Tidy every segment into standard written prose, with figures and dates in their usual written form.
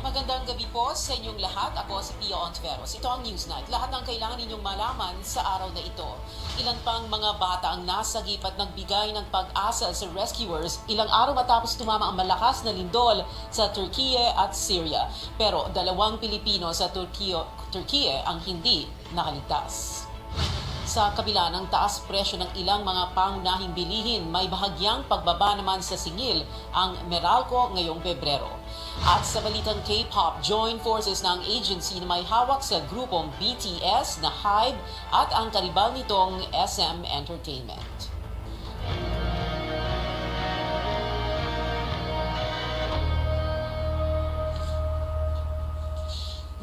Magandang gabi po sa inyong lahat. Ako si Pia Ontiveros. Ito ang News Night. Lahat ng kailangan ninyong malaman sa araw na ito. Ilan pang mga bata ang nasagip at nagbigay ng pag-asa sa rescuers ilang araw matapos tumama ang malakas na lindol sa Turkiye at Syria. Pero 2 Pilipino sa Turkiye ang hindi nakaligtas. Sa kabila ng taas presyo ng ilang mga pangunahing bilihin, may bahagyang pagbaba naman sa singil ang Meralco ngayong Pebrero. At sa balitang K-pop, join forces ng agency na may hawak sa grupong BTS na HYBE at ang karibal nitong SM Entertainment.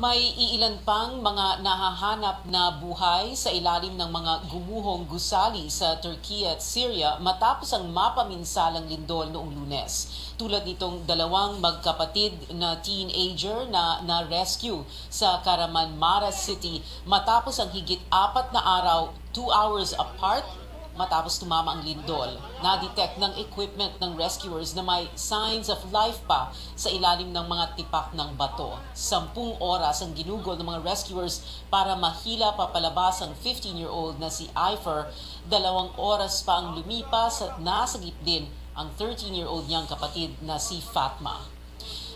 May iilan pang mga nahahanap na buhay sa ilalim ng mga gumuhong gusali sa Turkey at Syria matapos ang mapaminsalang lindol noong Lunes. Tulad nitong 2 magkapatid na teenager na na-rescue sa Kahramanmaraş City matapos ang higit 4 na araw, 2 hours apart matapos tumama ang lindol. Na-detect ng equipment ng rescuers na may signs of life pa sa ilalim ng mga tipak ng bato. 10 oras ang ginugol ng mga rescuers para mahila papalabas ang 15-year-old na si Ifer. 2 oras pa ang lumipas at nasagip din ang 13-year-old niyang kapatid na si Fatma.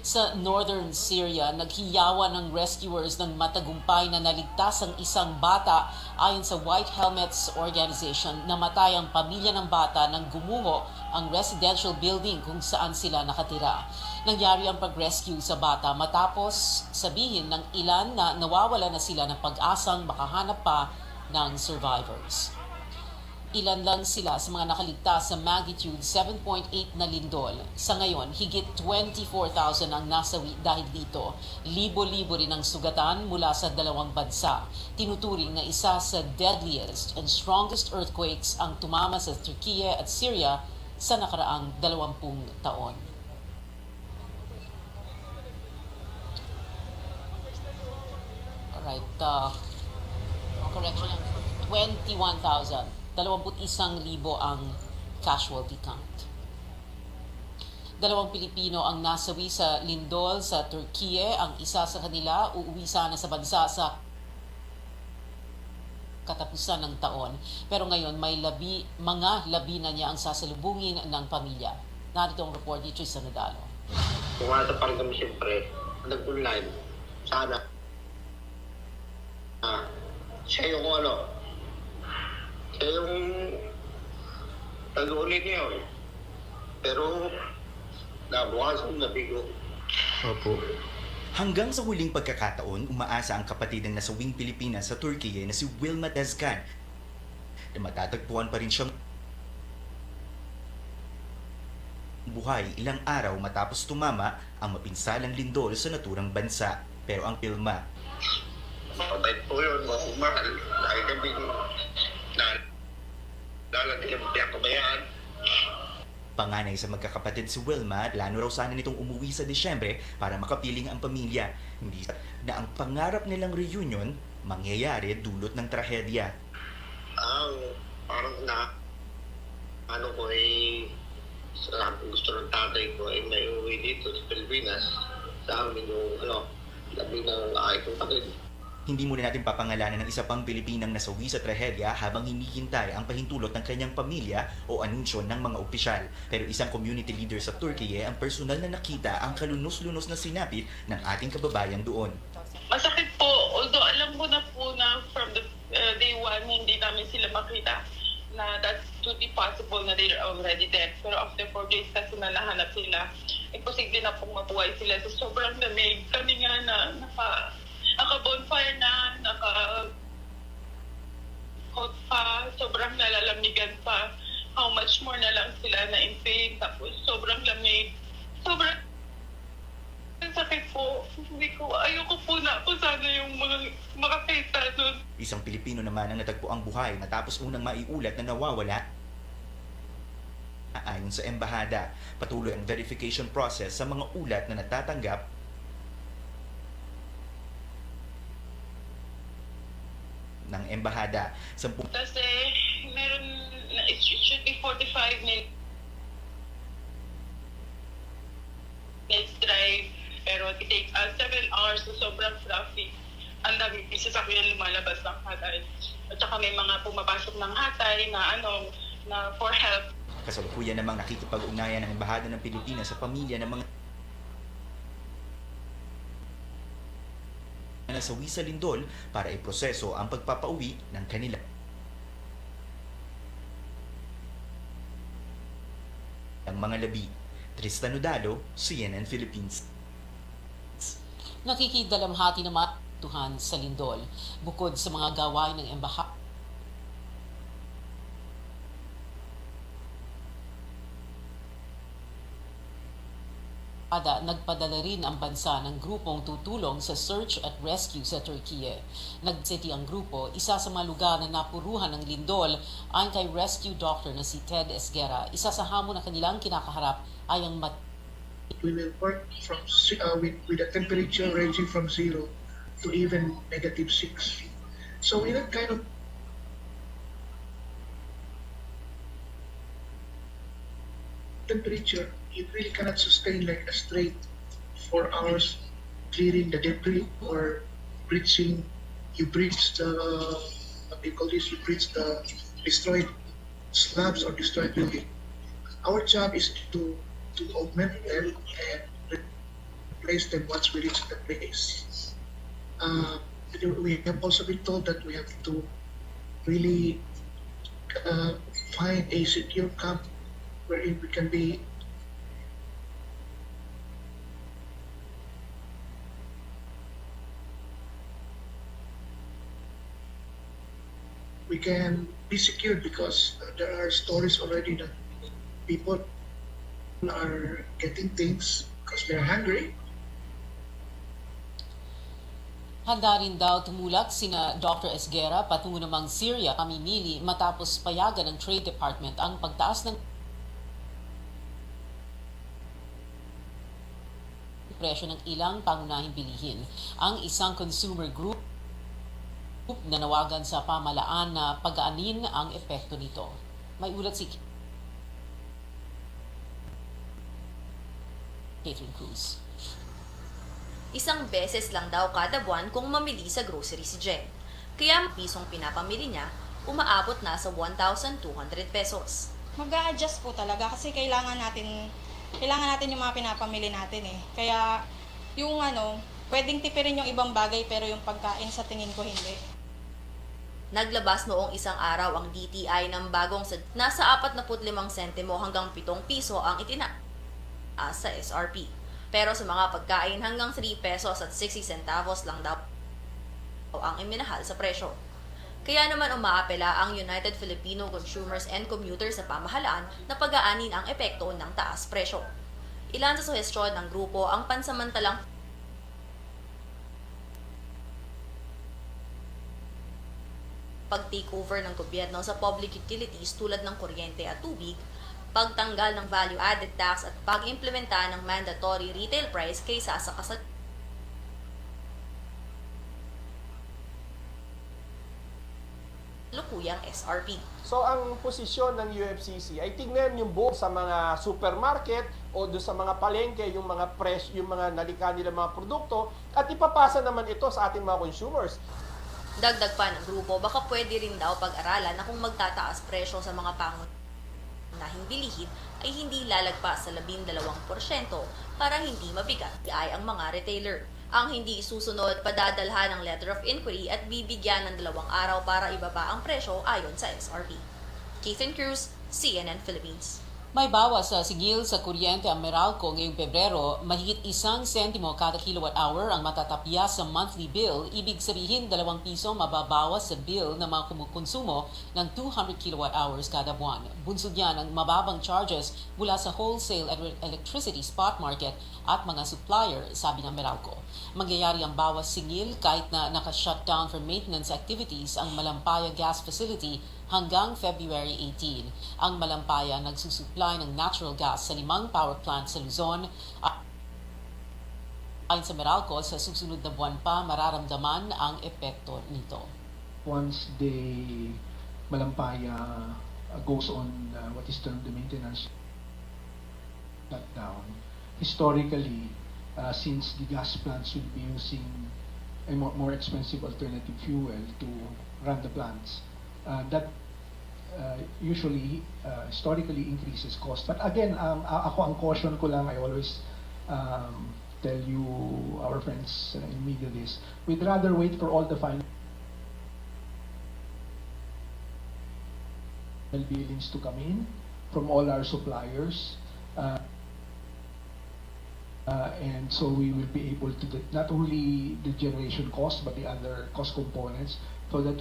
Sa northern Syria, naghiyawan ng rescuers ng matagumpay na naligtas ang isang bata ayon sa White Helmets Organization. Namatay ang pamilya ng bata nang gumuho ang residential building kung saan sila nakatira. Nangyari ang pag-rescue sa bata matapos sabihin ng ilan na nawawala na sila ng pag-asang makahanap pa ng survivors. Ilan lang sila sa mga nakaligtas sa magnitude 7.8 na lindol. Sa ngayon, higit 24,000 ang nasawi dahil dito. Libo-libo rin ang sugatan mula sa 2 bansa. Tinuturing na isa sa deadliest and strongest earthquakes ang tumama sa Turkiye at Syria sa nakaraang 20 taon. Alright, correction lang, 21,000. 21,000 ang casualty count. 2 Pilipino ang nasawi sa lindol sa Turkiye. Ang isa sa kanila uuwi sana sa bansa sa katapusan ng taon. Pero ngayon may mga labi na niya ang sasalubungin ng pamilya. Narito ang report ni Tristan Nadalo. Pumata pa rin kami siyempre. Nag-online. Sana. Siya yung siya yung nag-ulit niya. Pero nabukasan na bigo. Opo. Hanggang sa huling pagkakataon, umaasa ang kapatid ng nasawing Pilipinas sa Turkiye na si Wilma Tezcan na matatagpuan pa rin siyang buhay ilang araw matapos tumama ang mapinsalang lindol sa naturang bansa. Pero ang Pilma, mabait po yun, mahal. Dahil kami lalagyan kami kabayaan. panganay sa magkakapatid si Wilma, plano raw sana nitong umuwi sa Disyembre para makapiling ang pamilya. Hindi na ang pangarap nilang reunion mangyayari dulot ng trahedya. Parang gusto ng tatay ko ay may uwi dito sa Pilipinas. Sa amin yung labi ng aking kapatid. Hindi muna natin papangalanan ng isa pang Pilipinang nasawi sa trahedya habang hinihintay ang pahintulot ng kanyang pamilya o anunsyo ng mga opisyal. Pero isang community leader sa Turkiye ang personal na nakita ang kalunos-lunos na sinapit ng ating kababayan doon. Masakit po, although alam ko na po na from the day one hindi namin sila makita na that would be possible na they're already dead. Pero after 4 days kasi na nahanap sila, imposible na pong mabuhay sila. So sobrang lamig. Kami nga na naka-bonfire na, naka-hot pa, sobrang nalalamigan pa. How much more na lang sila na in pain, tapos sobrang lamig. Sobrang sakit po. Ayoko po na po sana yung mga makakita nun. Isang Pilipino naman ang natagpo ang buhay matapos unang maiulat na nawawala. Ayon sa embahada, patuloy ang verification process sa mga ulat na natatanggap ng embahada. Kasi meron, it should be 45 minutes drive, Pero it takes 7 hours sa sobrang traffic. Ang dami sasakyan lumalabas ng hatay. At saka may mga pumapasok ng hatay na na for help. Kasalukuyan namang nakikipag-ugnayan ng Embahada ng Pilipinas sa pamilya ng mga nasawi sa lindol para iproseso ang pagpapauwi ng kanila. Ang mga labi, Tristan Udalo, CNN Philippines. Nakikidalamhati naman tuhan sa lindol. Bukod sa mga gawain ng embahada, nagpadala rin ang bansa ng grupong tutulong sa search at rescue sa Turkiye. Nagseti ang grupo, isa sa mga lugar na napuruhan ng lindol ayon kay rescue doctor na si Ted Esguera. Isa sa hamon na kanilang kinakaharap ay ang We will work from with a temperature ranging from 0 to even -6. So in that kind of temperature, you really cannot sustain like a straight 4 hours clearing the debris or breaching. You breach the what they call this? You breach the destroyed slabs or destroyed building. Our job is to augment them and replace them once we reach the place. We have also been told that we have to really find a secure camp wherein we can be secured because there are stories already that people are getting things because they're hungry. handa rin daw tumulak sina Dr. Esguera patungo namang Syria kamimili matapos payagan ng Trade Department ang pagtaas ng presyo ng ilang pangunahing bilihin. Ang isang consumer group na nawagan sa pamahalaan na pag-aanin ang epekto nito. May ulat si CRUZ. Isang beses lang daw kada buwan kung mamili sa grocery si Jen. Kaya ang pisong pinapamili niya, umaabot na sa 1,200 pesos. Mag-a-adjust po talaga kasi kailangan natin yung mga pinapamili natin eh. Kaya yung pwedeng tipirin yung ibang bagay pero yung pagkain sa tingin ko hindi. Naglabas noong isang araw ang DTI ng bagong nasa 45 sentimo hanggang 7 piso ang itinaas sa SRP. Pero sa mga pagkain hanggang 3 pesos at 60 centavos lang daw ang iminahal sa presyo. Kaya naman umaapela ang United Filipino Consumers and Commuters sa pamahalaan na pag-aanin ang epekto ng taas presyo. Ilan sa suhestyon ng grupo ang pansamantalang pag-takeover ng gobyerno sa public utilities tulad ng kuryente at tubig, pagtanggal ng value-added tax at pag-implementa ng mandatory retail price kaysa sa kasalukuyang SRP. So ang posisyon ng UFCC ay tignan yung buo sa mga supermarket o do sa mga palengke yung mga yung mga nalika nila mga produkto at ipapasa naman ito sa ating mga consumers. Dagdag pa ng grupo, baka pwede rin daw pag-aralan na kung magtataas presyo sa mga pangunahing bilihin ay hindi lalagpas sa 12% para hindi mabigat ay ang mga retailer. Ang hindi susunod, padadalhan ng letter of inquiry at bibigyan ng 2 araw para ibaba ang presyo ayon sa SRP. CRUZ, CNN Philippines. May bawas sa singil sa kuryente ang Meralco ngayong Pebrero, mahigit 1 sentimo kada kilowatt-hour ang matatapya sa monthly bill, ibig sabihin 2 piso mababawas sa bill ng mga kumukonsumo ng 200 kilowatt-hours kada buwan. Bunsod niyan ang mababang charges mula sa wholesale electricity spot market at mga supplier, sabi ng Meralco. Mangyayari ang bawas singil kahit na naka-shutdown for maintenance activities ang Malampaya Gas Facility hanggang February 18. Ang Malampaya nagsusupply ng natural gas sa 5 power plant sa Luzon. Ayon sa Meralco, sa susunod na buwan pa mararamdaman ang epekto nito. Once the Malampaya goes on what is termed the maintenance shutdown, historically, since the gas plants will be using a more expensive alternative fuel to run the plants. That usually historically increases cost. But again, ako ang caution ko lang, I always tell you, our friends in media this, we'd rather wait for all the final billings to come in from all our suppliers. And so we will be able to not only the generation cost but the other cost components, so that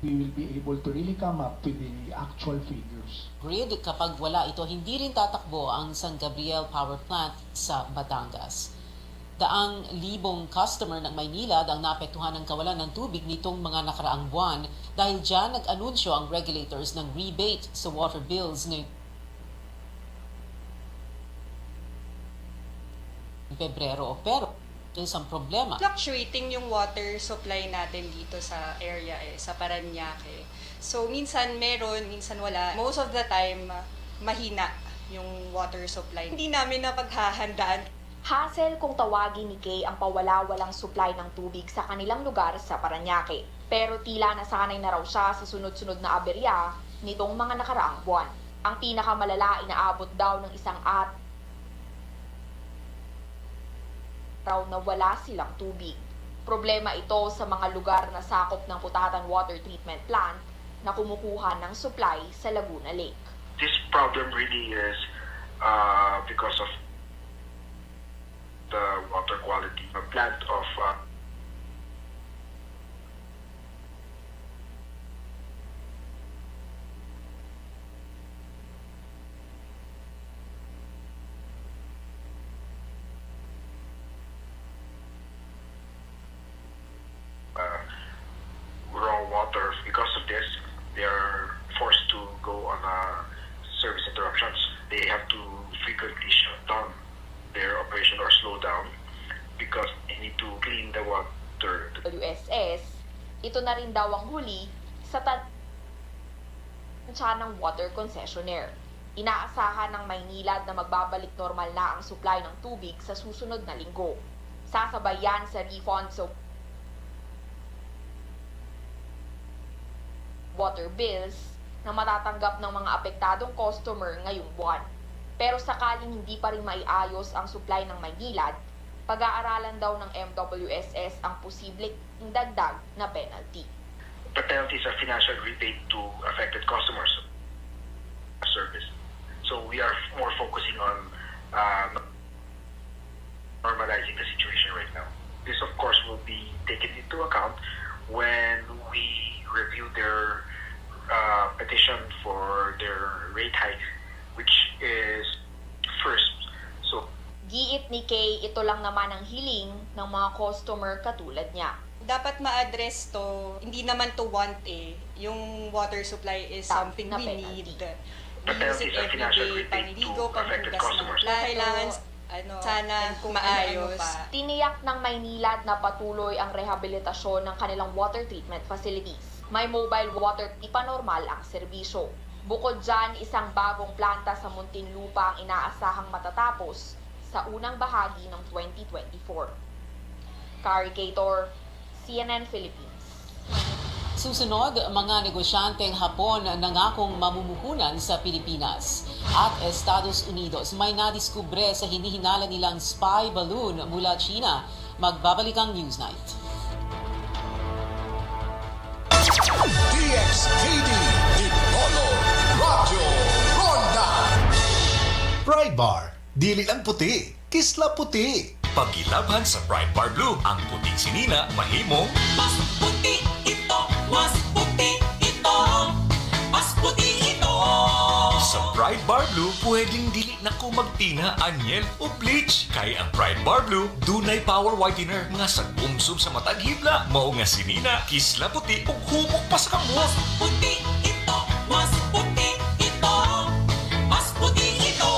we will be able to really come up with the actual figures. Grid, kapag wala ito, hindi rin tatakbo ang San Gabriel Power Plant sa Batangas. Daang libong customer ng Maynilad ang naapektuhan ng kawalan ng tubig nitong mga nakaraang buwan dahil dyan nag-anunsyo ang regulators ng rebate sa water bills ngayong Pebrero. Pero isang problema. Fluctuating yung water supply natin dito sa area sa Parañaque. So minsan meron, minsan wala. Most of the time, mahina yung water supply. Hindi namin napaghahandaan. Hassle kung tawagin ni Kay ang pawala-walang supply ng tubig sa kanilang lugar sa Parañaque. Pero tila nasanay na raw siya sa sunod-sunod na aberya nitong mga nakaraang buwan. Ang pinakamalala inaabot daw ng isang raw na wala silang tubig. Problema ito sa mga lugar na sakop ng Putatan Water Treatment Plant na kumukuha ng supply sa Laguna Lake. This problem really is because of the water quality. A plant of raw water. Because of this, they are forced to go on service interruptions. They have to frequently shut down their operation or slow down because they need to clean the water. WSS, ito na rin daw ang huli sa tansya ng water concessionaire. Inaasahan ng Maynilad na magbabalik normal na ang supply ng tubig sa susunod na linggo. Sasabay yan sa refund sa water bills na matatanggap ng mga apektadong customer ngayong buwan. Pero sakaling hindi pa rin maiayos ang supply ng Maynilad, pag-aaralan daw ng MWSS ang posibleng dagdag na penalty. The penalties are financial rebate to affected customers service. So we are more focusing on normalizing the situation right now. This of course will be taken into account when we review their petition for their rate hike, which is first. So, giit ni Kay, ito lang naman ang hiling ng mga customer katulad niya. Dapat ma-address to, hindi naman to want Yung water supply is something na we penalty. need. The We use it penalties are every financial day, rebate panligo, to affected panghugas ng customers. plato. Kailangan sana maayos. Tiniyak ng Maynilad na patuloy ang rehabilitasyon ng kanilang water treatment facilities. May mobile water normal ang serbisyo. Bukod dyan, isang bagong planta sa Muntinlupa ang inaasahang matatapos sa unang bahagi ng 2024. Caricator, CNN Philippines. Susunod, mga negosyanteng Hapon nangakong mamumuhunan sa Pilipinas. At Estados Unidos may nadiskubre sa hinihinala nilang spy balloon mula China. Magbabalik ang Newsnight. DXTV Dipolo Radyo Ronda Pride Bar, dili ang puti, kisla puti. Pagilabhan sa Pride Bar Blue, ang puting sinina mahimong mas puti ito, mas puti ito, mas puti ito. Sa Pride Bar Blue, pwedeng dili na ko magtina, anyel o bleach. Kaya ang Pride Bar Blue, dunay power whitener nga sagumsum sa matag hibla. Mao nga sinina, kisla puti ug humok pa sa kamot. Mas puti ito, mas puti ito, mas puti ito.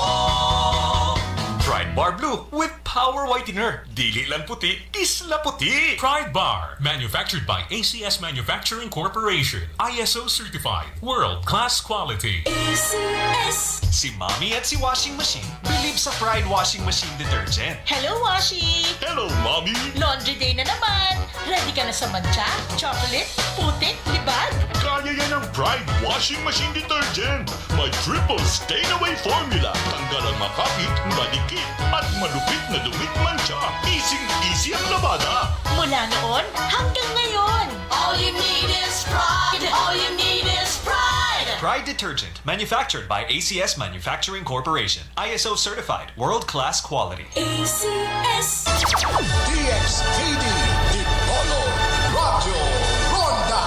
Pride Bar Bar Blue with Power Whitener. Dili lang puti, kisla puti. Pride Bar, manufactured by ACS Manufacturing Corporation. ISO certified, world-class quality. ACS. Si Mommy at si Washing Machine believe sa Pride Washing Machine Detergent. Hello, Washi! Hello, Mommy! Laundry day na naman! Ready ka na sa mancha, chocolate, putik, libag? Kaya yan ang Pride Washing Machine Detergent. May triple stain-away formula. Tanggal ang makapit, madikit, at malupit na dumit mancha. Easy ang labada. Mula noon hanggang ngayon. All you need is pride. All you need is pride. Pride Detergent, manufactured by ACS Manufacturing Corporation. ISO certified, world-class quality. ACS. DXTD Ipolo Radyo Ronda.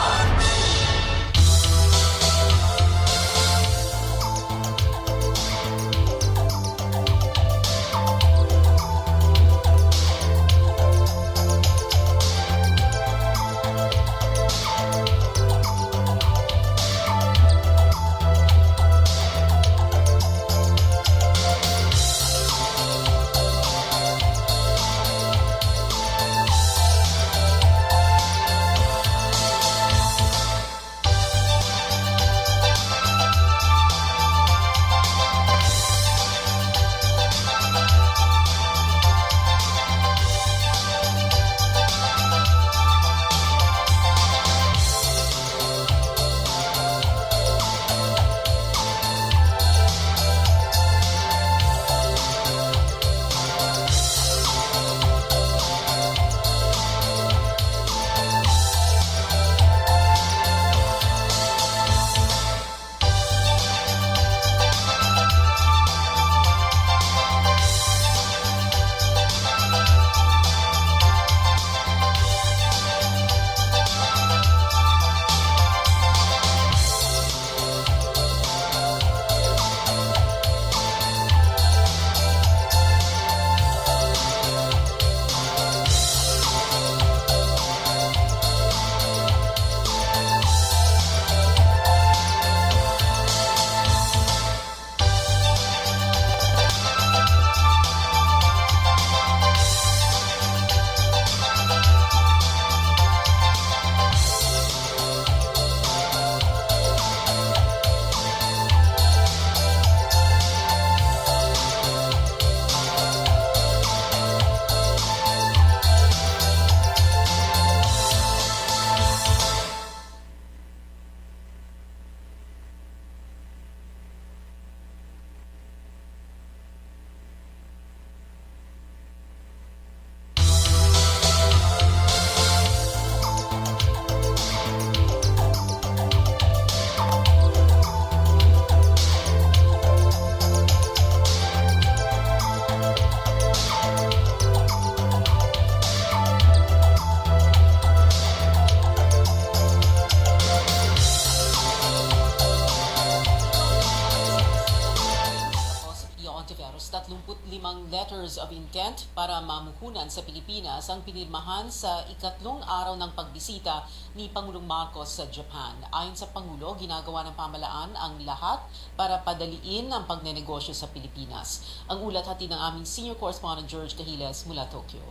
letters of intent para mamuhunan sa Pilipinas ang pinirmahan sa ikatlong araw ng pagbisita ni Pangulong Marcos sa Japan. Ayon sa Pangulo, ginagawa ng pamahalaan ang lahat para padaliin ang pagnenegosyo sa Pilipinas. Ang ulat hatid ng aming senior correspondent George Cahiles mula Tokyo.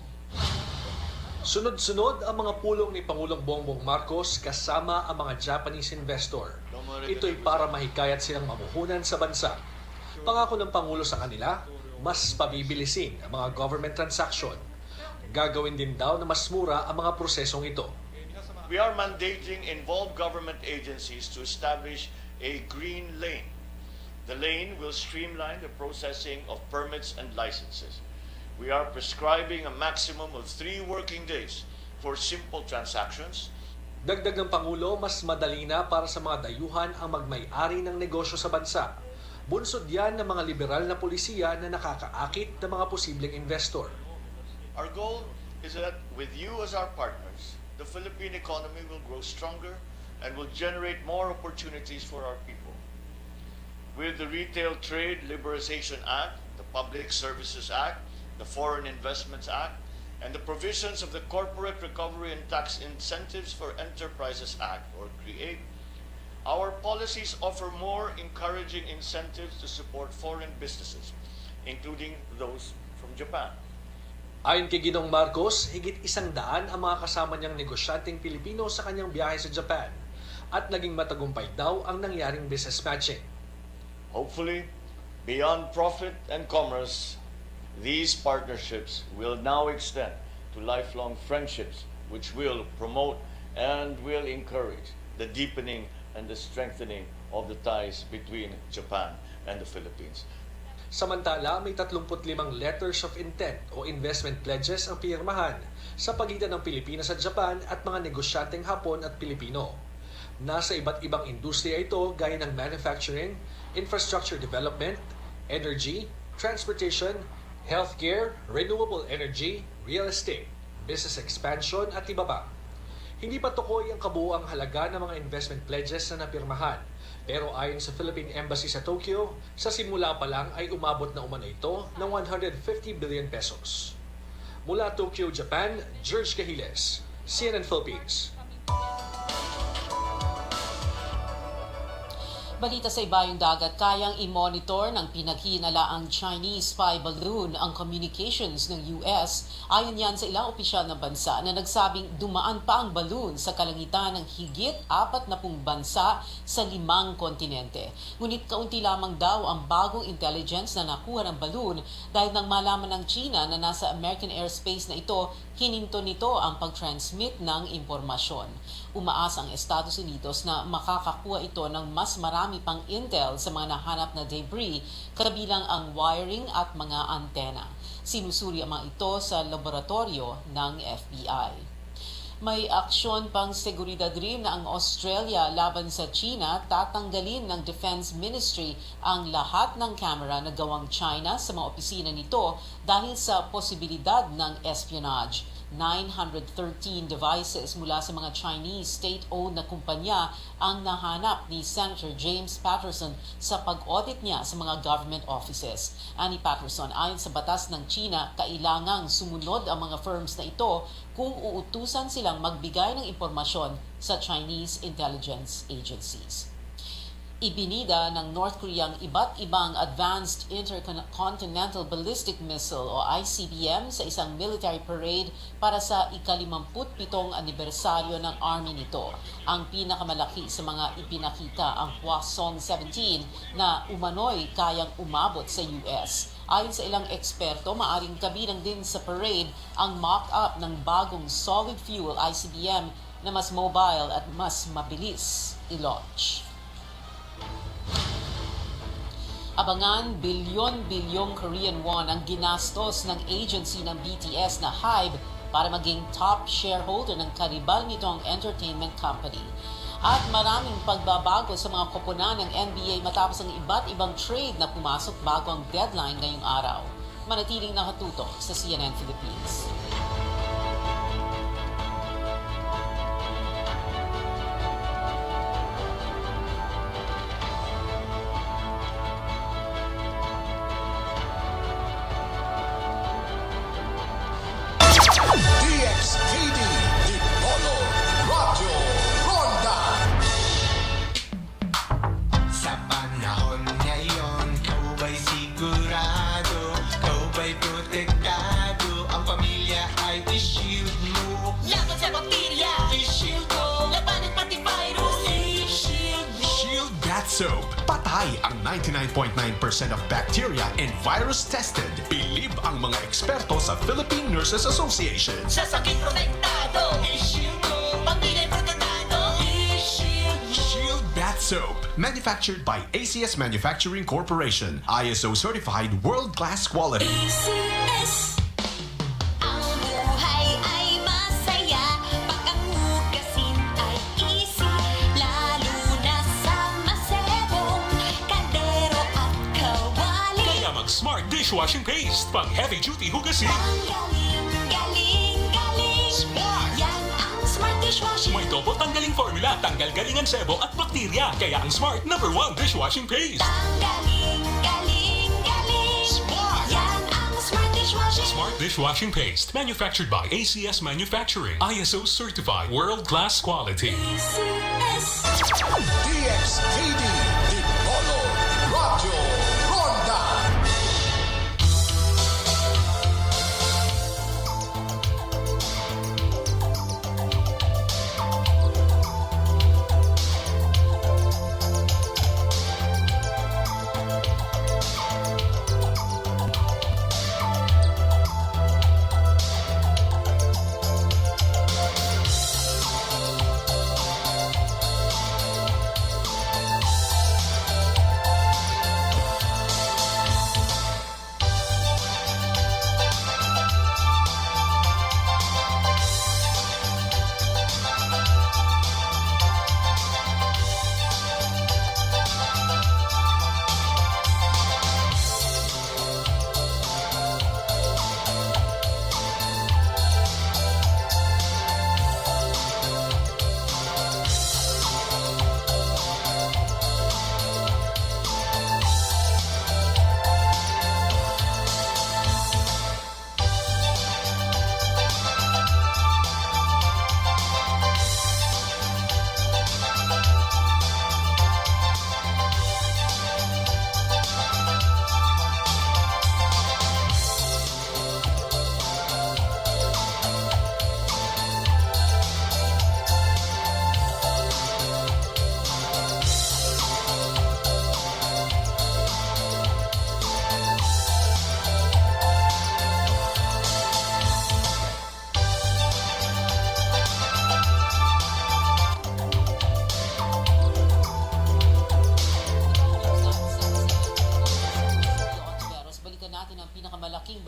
Sunod-sunod ang mga pulong ni Pangulong Bongbong Marcos kasama ang mga Japanese investor. Ito'y para mahikayat silang mamuhunan sa bansa. Pangako ng Pangulo sa kanila, mas pabibilisin ang mga government transaction. Gagawin din daw na mas mura ang mga prosesong ito. We are mandating involved government agencies to establish a green lane. The lane will streamline the processing of permits and licenses. We are prescribing a maximum of 3 working days for simple transactions. Dagdag ng Pangulo, mas madali na para sa mga dayuhan ang magmay-ari ng negosyo sa bansa. Bunsod yan ng mga liberal na polisiya na nakakaakit ng mga posibleng investor. Our goal is that with you as our partners, the Philippine economy will grow stronger and will generate more opportunities for our people. With the Retail Trade Liberalization Act, the Public Services Act, the Foreign Investments Act, and the provisions of the Corporate Recovery and Tax Incentives for Enterprises Act, or CREATE, our policies offer more encouraging incentives to support foreign businesses, including those from Japan. Ayon kay Ginong Marcos, higit 100 ang mga kasama niyang negosyanteng Pilipino sa kanyang biyahe sa Japan at naging matagumpay daw ang nangyaring business matching. Hopefully, beyond profit and commerce, these partnerships will now extend to lifelong friendships which will promote and will encourage the deepening and the strengthening of the ties between Japan and the Philippines. Samantala, may 35 letters of intent o investment pledges ang pirmahan sa pagitan ng Pilipinas at Japan at mga negosyanteng Hapon at Pilipino. Nasa iba't ibang industriya ito gaya ng manufacturing, infrastructure development, energy, transportation, healthcare, renewable energy, real estate, business expansion at iba pa. Hindi pa tukoy ang kabuuang halaga ng mga investment pledges na napirmahan. Pero ayon sa Philippine Embassy sa Tokyo, sa simula pa lang ay umabot na umano ito ng 150 billion pesos. Mula Tokyo, Japan, George Cahiles, CNN Philippines. Balita sa ibayong dagat, kayang i-monitor ng pinaghinalaang Chinese spy balloon ang communications ng US. Ayon yan sa ilang opisyal ng bansa na nagsabing dumaan pa ang balloon sa kalangitan ng higit 40 bansa sa 5 kontinente. Ngunit kaunti lamang daw ang bagong intelligence na nakuha ng balloon dahil nang malaman ng China na nasa American airspace na ito, hininto nito ang pag-transmit ng impormasyon. Umaasa ang Estados Unidos na makakakuha ito ng mas marami pang intel sa mga nahanap na debris, kabilang ang wiring at mga antena. Sinusuri ang mga ito sa laboratorio ng FBI. May aksyon pang seguridad rin na ang Australia laban sa China, tatanggalin ng Defense Ministry ang lahat ng camera na gawang China sa mga opisina nito dahil sa posibilidad ng espionage. 913 devices mula sa mga Chinese state-owned na kumpanya ang nahanap ni Senator James Patterson sa pag-audit niya sa mga government offices. Ani Patterson, ayon sa batas ng China, kailangang sumunod ang mga firms na ito kung uutusan silang magbigay ng impormasyon sa Chinese intelligence agencies. Ibinida ng North Korea ang iba't ibang Advanced Intercontinental Ballistic Missile o ICBM sa isang military parade para sa ika-57 anibersaryo ng Army nito. Ang pinakamalaki sa mga ipinakita ang Hwasong 17 na umano'y kayang umabot sa US. Ayon sa ilang eksperto, maaring kabilang din sa parade ang mock-up ng bagong solid fuel ICBM na mas mobile at mas mabilis i-launch. Abangan, bilyon-bilyong Korean won ang ginastos ng agency ng BTS na HYBE para maging top shareholder ng karibal nitong entertainment company. At maraming pagbabago sa mga koponan ng NBA matapos ang iba't ibang trade na pumasok bago ang deadline ngayong araw. Manatiling nakatutok sa CNN Philippines. DXTD, Dipolo, Radyo Ronda. Sa panahon ngayon, kau ba'y sigurado? Kau ba'y protektado? Ang pamilya ay i-shield mo. Laban sa bakterya, i-shield ko. Labanan pati virus, i-shield mo. Shield Bat Soap. Patay ang 99.9% of bacteria and virus tested. Believe ang mga eksperto sa Philippine Nurses Association. Sa sakit protektado, i-shield ko. Pamilya protektado, i-shield mo. Shield Bat Soap. Manufactured by ACS Manufacturing Corporation. ISO certified world-class quality. ACS. Ang buhay ay masaya pag ang hugasin ay easy. Lalo na sa masebong kaldero at kawali. Kaya mag-Smart Dishwashing Paste. Pang heavy-duty hugasin. Ang galing, galing, galing. Smart! Yan ang Smart Dishwashing. May double tanggaling formula. Tanggal galingan sebo at bakterya. Kaya ang Smart #1 dishwashing paste. Ang galing, galing, galing. Smart! Yan ang Smart Dishwashing. Smart Dishwashing Paste. Manufactured by ACS Manufacturing. ISO certified world-class quality. ACS. DXTD, Dipolo, Radyo Ronda.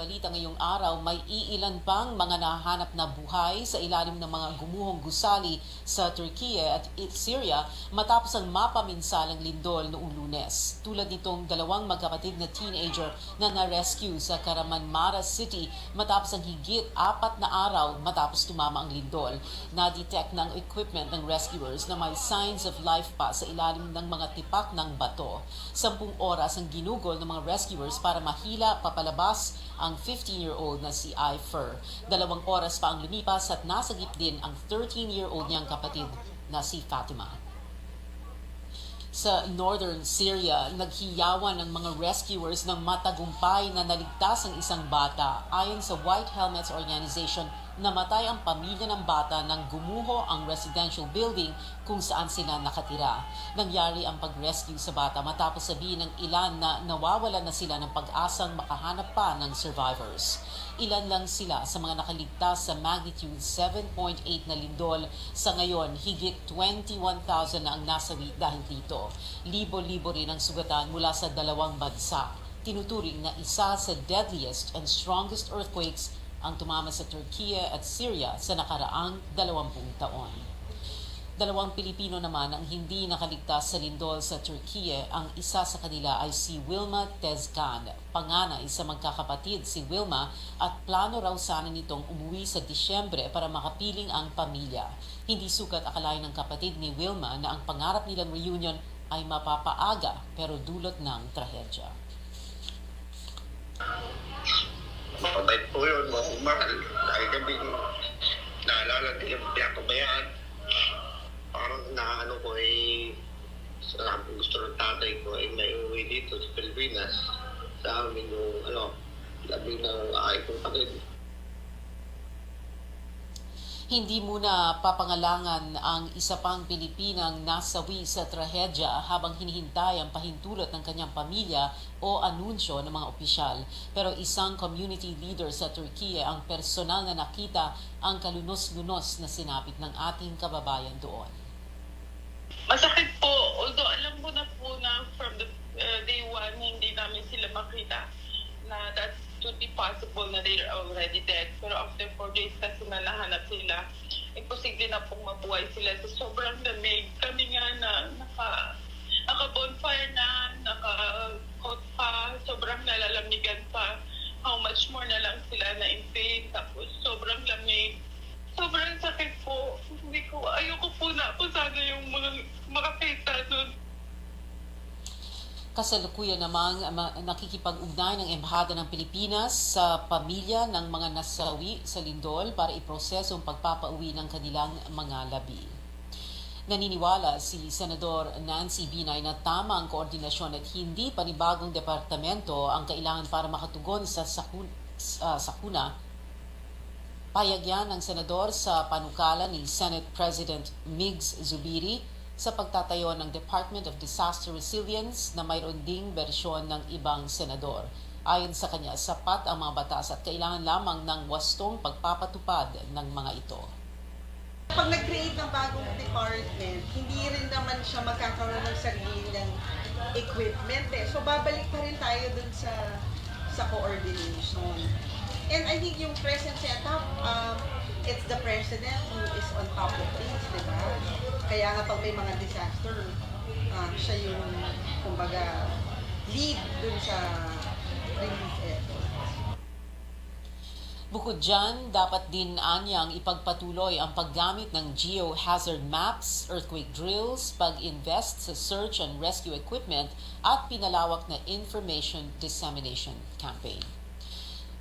balita ngayong araw, may iilan pang mga nahahanap na buhay sa ilalim ng mga gumuhong gusali sa Turkey at Syria matapos ang mapaminsalang lindol noong Lunes. Tulad nitong dalawang magkapatid na teenager na na-rescue sa Kahramanmaraş City matapos ang higit 4 na araw matapos tumama ang lindol. Na-detect ng equipment ng rescuers na may signs of life pa sa ilalim ng mga tipak ng bato. 10 oras ang ginugol ng mga rescuers para mahila papalabas ang 15-year-old na si Ifer. 2 oras pa ang lumipas at nasagip din ang 13-year-old niyang kapatid na si Fatima. Sa northern Syria, naghiyawan ng mga rescuers ng matagumpay na naligtas ang isang bata. Ayon sa White Helmets Organization, namatay ang pamilya ng bata nang gumuho ang residential building kung saan sila nakatira. Nangyari ang pag-rescue sa bata matapos sabihin ng ilan na nawawalan na sila ng pag-asang makahanap pa ng survivors. Ilan lang sila sa mga nakaligtas sa magnitude 7.8 na lindol. Sa ngayon, higit 21,000 na ang nasawi dahil dito. Libo-libo rin ang sugatan mula sa dalawang bansa. Tinuturing na isa sa deadliest and strongest earthquakes ang tumama sa Turkey at Syria sa nakaraang 20 taon. 2 Pilipino naman ang hindi nakaligtas sa lindol sa Turkey. Ang isa sa kanila ay si Wilma Tezcan, panganay sa magkakapatid si Wilma at plano raw sana nitong umuwi sa Disyembre para makapiling ang pamilya. Hindi sukat akalain ng kapatid ni Wilma na ang pangarap nilang reunion ay mapapaaga pero dulot ng trahedya. Mabait po yun, mahal. Dahil kami naalala din yung pinapabayaan. Parang naano ko gusto ng tatay ko ay may uwi dito sa Pilipinas. Sa amin yung labi ng ay kong kapatid. Hindi muna papangalangan ang isa pang Pilipinang nasawi sa trahedya habang hinihintay ang pahintulot ng kanyang pamilya o anunsyo ng mga opisyal. Pero isang community leader sa Turkey ang personal na nakita ang kalunos-lunos na sinapit ng ating kababayan doon. Masakit po, although alam ko na po na from the day one hindi namin sila makita na that could be possible na they're already dead. Pero after 4 days kasi na nahanap sila, imposible na pong mabuhay sila sa sobrang lamig. Kami nga na naka-bonfire na, naka-hot pa, sobrang nalalamigan pa. How much more na lang sila na in pain, tapos sobrang lamig. Sobrang sakit po. Ayoko po na po sana yung mga makakita nun. Kasalukuyan namang nakikipag-ugnay ng Embahada ng Pilipinas sa pamilya ng mga nasawi sa lindol para iproseso ang pagpapauwi ng kanilang mga labi. Naniniwala si Senador Nancy Binay na tama ang koordinasyon at hindi panibagong departamento ang kailangan para makatugon sa sakuna. Payag yan ng Senador sa panukala ni Senate President Migs Zubiri sa pagtatayo ng Department of Disaster Resilience na mayroon ding bersyon ng ibang senador. Ayon sa kanya, sapat ang mga batas at kailangan lamang ng wastong pagpapatupad ng mga ito. Pag nag-create ng bagong department, hindi rin naman siya magkakaroon ng sarili ng equipment. So babalik pa rin tayo dun sa coordination. And I think yung present setup, it's the president who is on top of things, di ba? Kaya nga pag may mga disaster, siya yung, kumbaga, lead dun sa relief effort. Bukod dyan, dapat din anyang ipagpatuloy ang paggamit ng geohazard maps, earthquake drills, pag-invest sa search and rescue equipment at pinalawak na information dissemination campaign.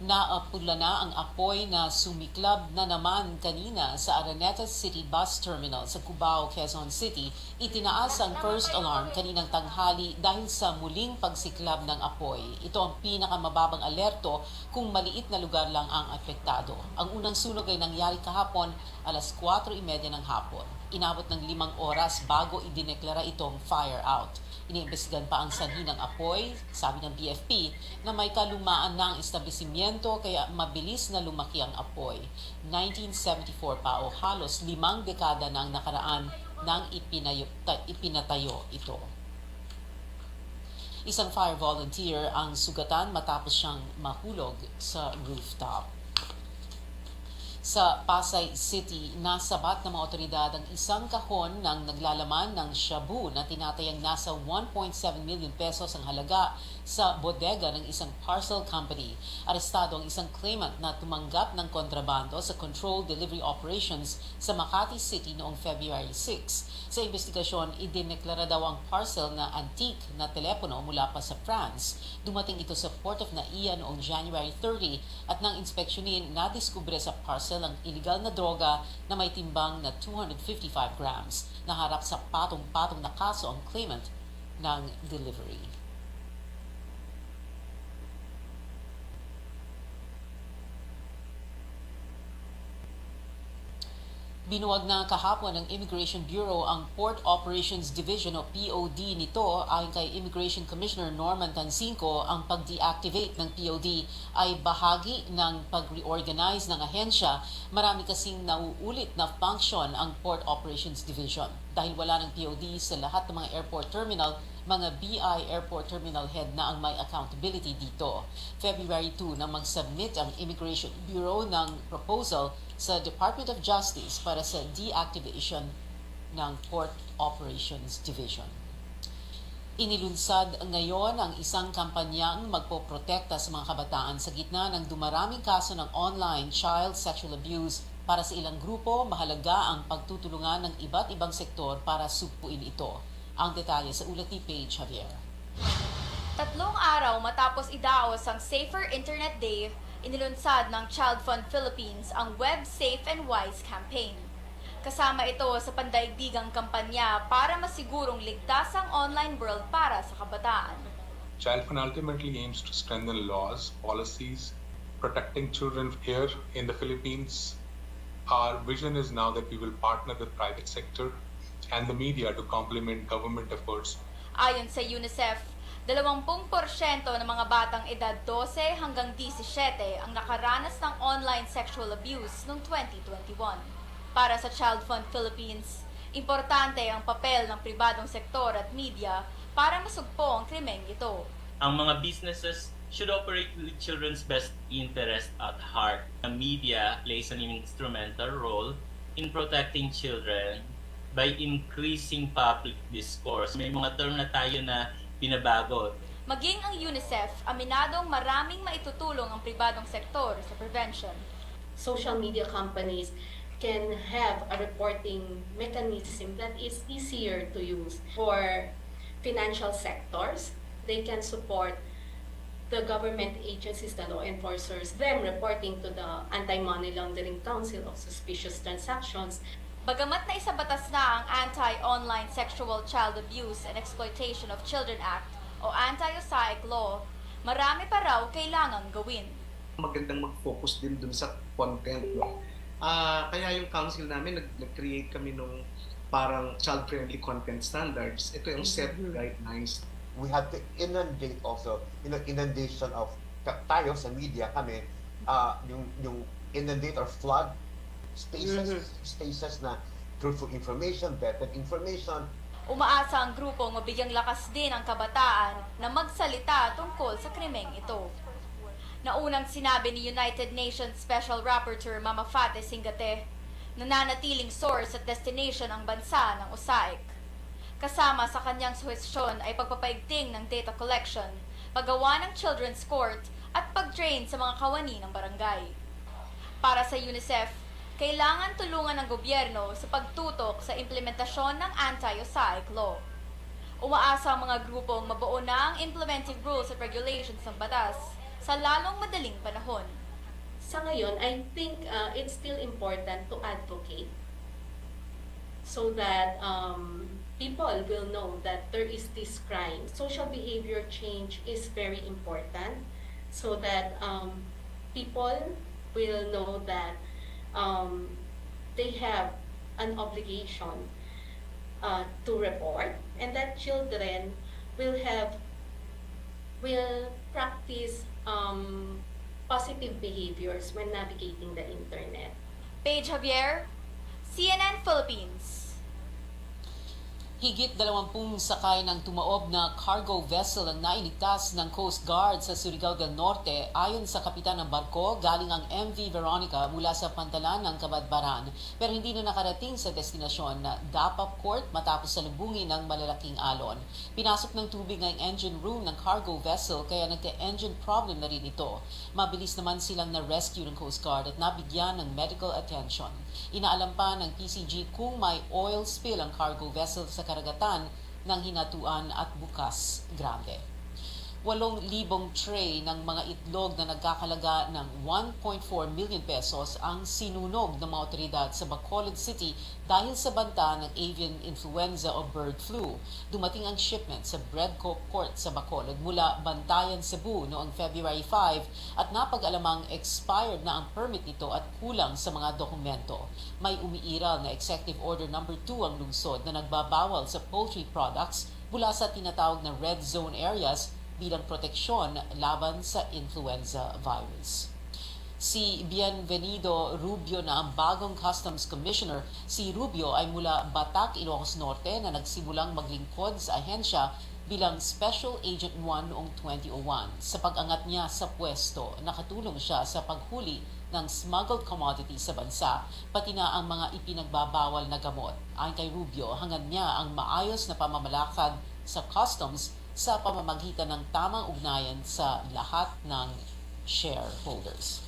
Naapula na ang apoy na sumiklab na naman kanina sa Araneta City Bus Terminal sa Cubao, Quezon City. Itinaas ang first alarm kaninang tanghali dahil sa muling pagsiklab ng apoy. Ito ang pinakamababang alerto kung maliit na lugar lang ang apektado. Ang unang sunog ay nangyari kahapon alas 4:30 ng hapon. Inabot ng 5 oras bago idineklara itong fire out. Iniimbestigan pa ang sanhi ng apoy, sabi ng BFP, na may kalumaan na ang establishmento kaya mabilis na lumaki ang apoy. 1974 pa o halos 5 dekada na ang nakaraan nang ipinatayo ito. Isang fire volunteer ang sugatan matapos siyang mahulog sa rooftop. Sa Pasay City, nasabat ng mga otoridad ang isang kahon ng naglalaman ng shabu na tinatayang nasa 1.7 million pesos ang halaga sa bodega ng isang parcel company. Arestado ang isang claimant na tumanggap ng kontrabando sa controlled delivery operations sa Makati City noong February 6. Sa investigasyon, idineklara daw ang parcel na antique na telepono mula pa sa France. Dumating ito sa Port of Naiya noong January 30 at nang inspeksyonin, nadiskubre sa parcel ang iligal na droga na may timbang na 255 grams. Naharap sa patong-patong na kaso ang claimant ng delivery. Binuwag na kahapon ng Immigration Bureau ang Port Operations Division o POD nito. Ayon kay Immigration Commissioner Norman Tansinco, ang pag-deactivate ng POD ay bahagi ng pag-reorganize ng ahensya. Marami kasing nauulit na function ang Port Operations Division. Dahil wala ng POD sa lahat ng mga airport terminal, mga BI Airport Terminal Head na ang may accountability dito. February 2 na mag-submit ang Immigration Bureau ng proposal sa Department of Justice para sa deactivation ng Port Operations Division. Inilunsad ngayon ang isang kampanyang magpoprotekta sa mga kabataan sa gitna ng dumaraming kaso ng online child sexual abuse. Para sa ilang grupo, mahalaga ang pagtutulungan ng iba't ibang sektor para sugpuin ito. Ang detalye sa ulat ni Paige Javier. 3 araw matapos idaos ang Safer Internet Day, inilunsad ng Child Fund Philippines ang Web Safe and Wise campaign. Kasama ito sa pandaigdigang kampanya para masigurong ligtas ang online world para sa kabataan. Child Fund ultimately aims to strengthen laws, policies, protecting children here in the Philippines. Our vision is now that we will partner with private sector and the media to complement government efforts. Ayon sa UNICEF, 20% ng mga batang edad 12 hanggang 17 ang nakaranas ng online sexual abuse noong 2021. Para sa Child Fund Philippines, importante ang papel ng pribadong sektor at media para masugpo ang krimeng ito. Ang mga businesses should operate with children's best interest at heart. The media plays an instrumental role in protecting children by increasing public discourse. May mga term na tayo na binabago. Maging ang UNICEF, aminadong maraming maitutulong ang pribadong sektor sa prevention. Social media companies can have a reporting mechanism that is easier to use. For financial sectors, they can support the government agencies, the law enforcers, them reporting to the Anti-Money Laundering Council of suspicious transactions. Bagamat na isabatas na ang Anti-Online Sexual Child Abuse and Exploitation of Children Act o Anti-OSAIC Law, marami pa raw kailangang gawin. Magandang mag-focus din dun sa content. No? Kaya yung council namin, nag-create kami nung parang child-friendly content standards. Ito yung set guidelines. We have to inundate also, inundation of tayo sa media kami, yung inundate or flood spaces na truthful information, better information. Umaasa ang grupong mabigyang lakas din ang kabataan na magsalita tungkol sa krimeng ito. Naunang sinabi ni United Nations Special Rapporteur Mama Fate Singate, nananatiling source at destination ang bansa ng OSAIC. Kasama sa kanyang suhestyon ay pagpapaigting ng data collection, paggawa ng children's court at pag-train sa mga kawani ng barangay. Para sa UNICEF, kailangan tulungan ng gobyerno sa pagtutok sa implementasyon ng Anti-OSAIC Law. Umaasa ang mga grupong mabuo na ang implementing rules at regulations ng batas sa lalong madaling panahon. Sa ngayon, I think it's still important to advocate so that people will know that there is this crime. Social behavior change is very important so that people will know that they have an obligation to report, and that children will practice positive behaviors when navigating the internet. Paige Javier, CNN Philippines. Higit 20 sakay ng tumaob na cargo vessel ang nailigtas ng Coast Guard sa Surigao del Norte ayon sa kapitan ng barko galing ang MV Veronica mula sa pantalan ng Kabadbaran pero hindi na nakarating sa destinasyon na Dapap Port matapos salubungin ng malalaking alon. Pinasok ng tubig ang engine room ng cargo vessel kaya nagka-engine problem na rin ito. Mabilis naman silang na-rescue ng Coast Guard at nabigyan ng medical attention. Inaalam pa ng PCG kung may oil spill ang cargo vessel sa karagatan ng Hinatuan at Bukas Grande. 8,000 tray ng mga itlog na nagkakalaga ng 1.4 million pesos ang sinunog ng mga otoridad sa Bacolod City dahil sa banta ng avian influenza o bird flu. Dumating ang shipment sa Breadco Port sa Bacolod mula Bantayan, Cebu noong February 5 at napag-alamang expired na ang permit nito at kulang sa mga dokumento. May umiiral na Executive Order No. 2 ang lungsod na nagbabawal sa poultry products mula sa tinatawag na red zone areas bilang proteksyon laban sa influenza virus. Si Bienvenido Rubio na ang bagong Customs Commissioner. Si Rubio ay mula Batac, Ilocos Norte na nagsimulang maglingkod sa ahensya bilang Special Agent 1 noong 2001. Sa pag-angat niya sa pwesto, nakatulong siya sa paghuli ng smuggled commodities sa bansa, pati na ang mga ipinagbabawal na gamot. Ayon kay Rubio, hangad niya ang maayos na pamamalakad sa customs sa pamamagitan ng tamang ugnayan sa lahat ng shareholders.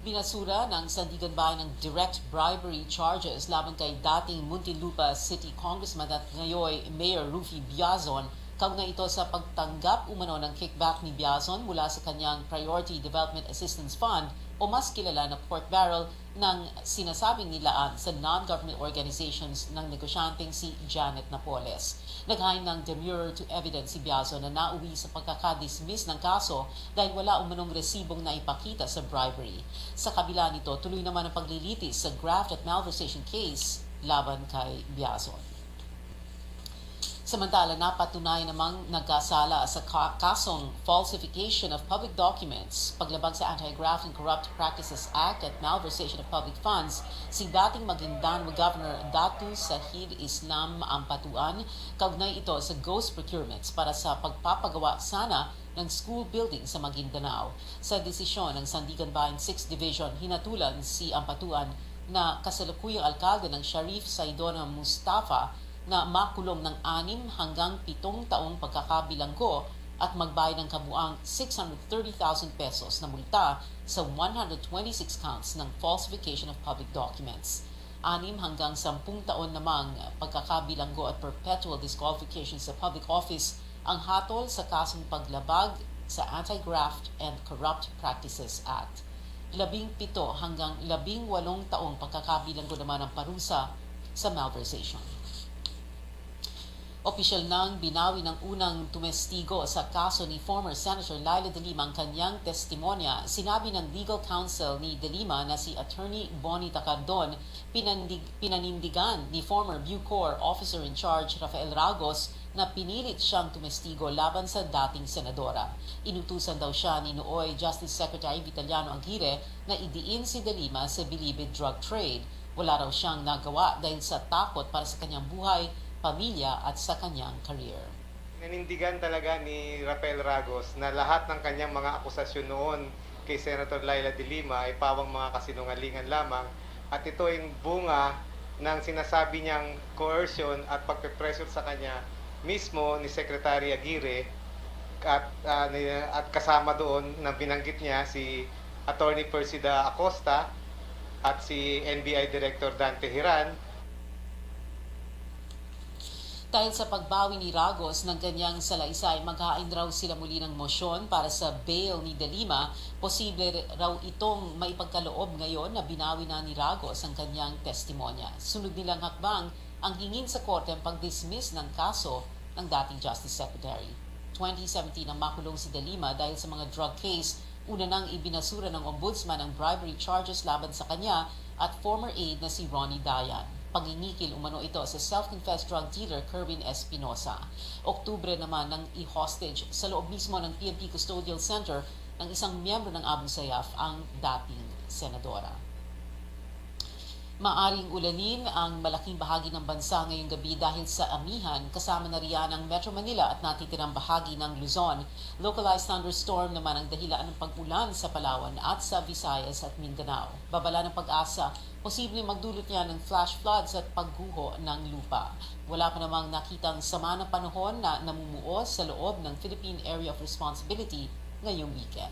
Binasura ng Sandigan Bayan ng direct bribery charges laban kay dating Muntinlupa City Congressman at ngayon Mayor Rufy Biazon kaugnay ito sa pagtanggap umano ng kickback ni Biazon mula sa kanyang Priority Development Assistance Fund o mas kilala na pork barrel ng sinasabing nilaan sa non-government organizations ng negosyanteng si Janet Napoles. Naghain ng demurrer to evidence si Biazon na nauwi sa pagkakadismiss ng kaso dahil wala umanong resibong na ipakita sa bribery. Sa kabila nito, tuloy naman ang paglilitis sa graft at malversation case laban kay Biazon. Samantala, napatunay namang nagkasala sa kasong falsification of public documents, paglabag sa Anti-Graft and Corrupt Practices Act at malversation of public funds, si dating Maguindanao Governor Datu Sahid Islam Ampatuan, kaugnay ito sa ghost procurements para sa pagpapagawa sana ng school building sa Maguindanao. Sa desisyon ng Sandigan Bayan 6th Division, hinatulan si Ampatuan na kasalukuyang alkalde ng Sharif Saidona Mustafa na makulong ng 6 hanggang 7 taong pagkakabilanggo at magbayad ng kabuang 630,000 pesos na multa sa 126 counts ng falsification of public documents. 6 hanggang 10 taon namang pagkakabilanggo at perpetual disqualification sa public office ang hatol sa kasong paglabag sa Anti-Graft and Corrupt Practices Act. 17 hanggang 18 taong pagkakabilanggo naman ang parusa sa malversation. Opisyal nang binawi ng unang tumestigo sa kaso ni former Senator Laila De Lima ang kanyang testimonya. Sinabi ng legal counsel ni De Lima na si Attorney Bonnie Tacardon pinanindigan ni former Bucor Officer in Charge Rafael Ragos na pinilit siyang tumestigo laban sa dating senadora. Inutusan daw siya ni nooy Justice Secretary Vitaliano Aguirre na idiin si De Lima sa bilibid drug trade. Wala raw siyang nagawa dahil sa takot para sa kanyang buhay, pamilya at sa kanyang career. Nanindigan talaga ni Rafael Ragos na lahat ng kanyang mga akusasyon noon kay Senator Laila De Lima ay pawang mga kasinungalingan lamang at ito ay bunga ng sinasabi niyang coercion at pagpe-pressure sa kanya mismo ni Secretary Aguirre at kasama doon na binanggit niya si Attorney Persida Acosta at si NBI Director Dante Hiran. Dahil sa pagbawi ni Ragos ng kanyang salaysay, maghain raw sila muli ng mosyon para sa bail ni De Lima. Posible raw itong maipagkaloob ngayon na binawi na ni Ragos ang kanyang testimonya. Sunod nilang hakbang ang hingin sa korte ang pag-dismiss ng kaso ng dating Justice Secretary. 2017 ang makulong si De Lima dahil sa mga drug case. Una nang ibinasura ng ombudsman ang bribery charges laban sa kanya at former aide na si Ronnie Dayan. Pangingikil umano ito sa self-confessed drug dealer Kerwin Espinosa. Oktubre naman nang i-hostage sa loob mismo ng PNP Custodial Center ng isang miyembro ng Abu Sayyaf ang dating senadora. Maaring ulanin ang malaking bahagi ng bansa ngayong gabi dahil sa amihan, kasama na riyan ang Metro Manila at natitirang bahagi ng Luzon. Localized thunderstorm naman ang dahilan ng pag-ulan sa Palawan at sa Visayas at Mindanao. Babala ng Pag-asa, posibleng magdulot niya ng flash floods at pagguho ng lupa. Wala pa namang nakitang sama ng panahon na namumuo sa loob ng Philippine Area of Responsibility ngayong weekend.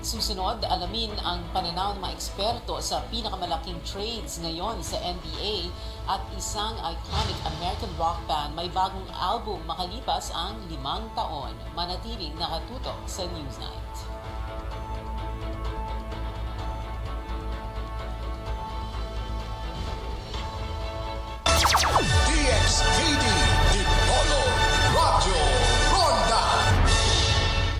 Susunod, alamin ang pananaw ng mga eksperto sa pinakamalaking trades ngayon sa NBA at isang iconic American rock band may bagong album makalipas ang 5 taon. Manatiling nakatutok sa Newsnight. DXKD, Dipolo, Radyo, Ronda.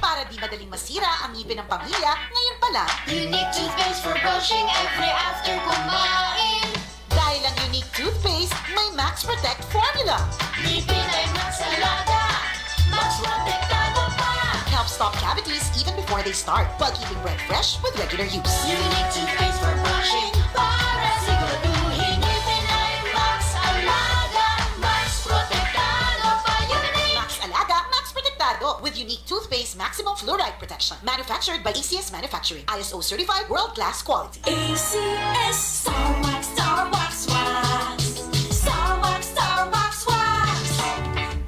Para di madaling masira ang ngipin ng pamilya, ngayon pala, Unique toothpaste for brushing every after kumain. dahil ang unique toothpaste may Max Protect formula. Ngipin ay Max Alaga, Max Protektado pa. Helps stop cavities even before they start, while keeping breath fresh with regular use. Unique toothpaste for brushing, para siguraduhin ngipin ay Max Alaga, Max Protektado pa. Max Alaga, Max Protectado with unique toothpaste maximum fluoride protection. Manufactured by ACS Manufacturing. ISO certified world-class quality. ACS Star Wax, Star Wax Wax. Star Wax, Star Wax Wax.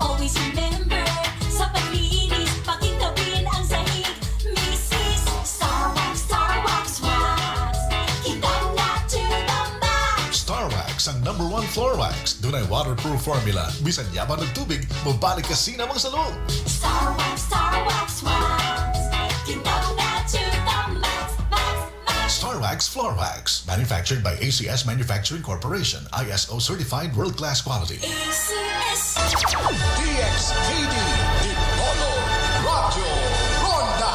Always remember, sa paglinis, pakitawin ang sahig. Mrs. Star Wax, Star Wax Wax. Kitang na to the max. Star Wax ang #1 floor wax. Dunay waterproof formula. Bisan yaman ng tubig, mabalik ka sinamang sa loob. Star Wax, Star Wax Wax. Kitang na to the max, max, max. Star Wax Floor Wax. Manufactured by ACS Manufacturing Corporation. ISO certified world-class quality. ACS. DXKD, Dipolo, Radyo, Ronda.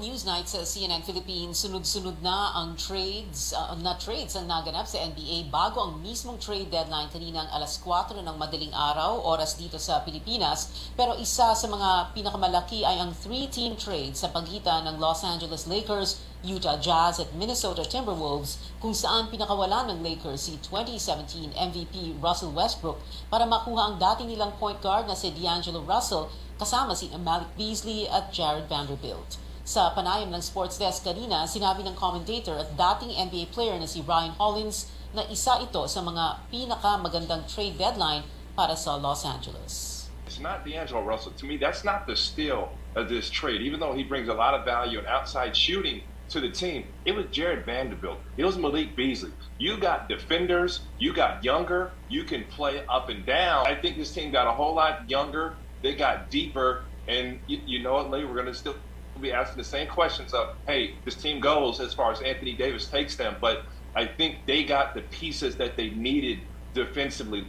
Newsnight sa CNN Philippines, sunod-sunod na ang trades ang naganap sa NBA bago ang mismong trade deadline kaninang alas 4 ng madaling araw, oras dito sa Pilipinas. Pero isa sa mga pinakamalaki ay ang 3-team trade sa pagitan ng Los Angeles Lakers, Utah Jazz at Minnesota Timberwolves, kung saan pinakawalan ng Lakers si 2017 MVP Russell Westbrook para makuha ang dati nilang point guard na si D'Angelo Russell kasama si Malik Beasley at Jared Vanderbilt. Sa panayam ng Sports Desk kanina, sinabi ng commentator at dating NBA player na si Ryan Hollins na isa ito sa mga pinakamagandang trade deadline para sa Los Angeles. It's not D'Angelo Russell. To me, that's not the steal of this trade. Even though he brings a lot of value and outside shooting to the team, it was Jared Vanderbilt. It was Malik Beasley. You got defenders. You got younger. You can play up and down. I think this team got a whole lot younger. They got deeper. And you know what, Lee, we're going to still be asking the same questions of, hey, this team goes as far as Anthony Davis takes them. But I think they got the pieces that they needed defensively.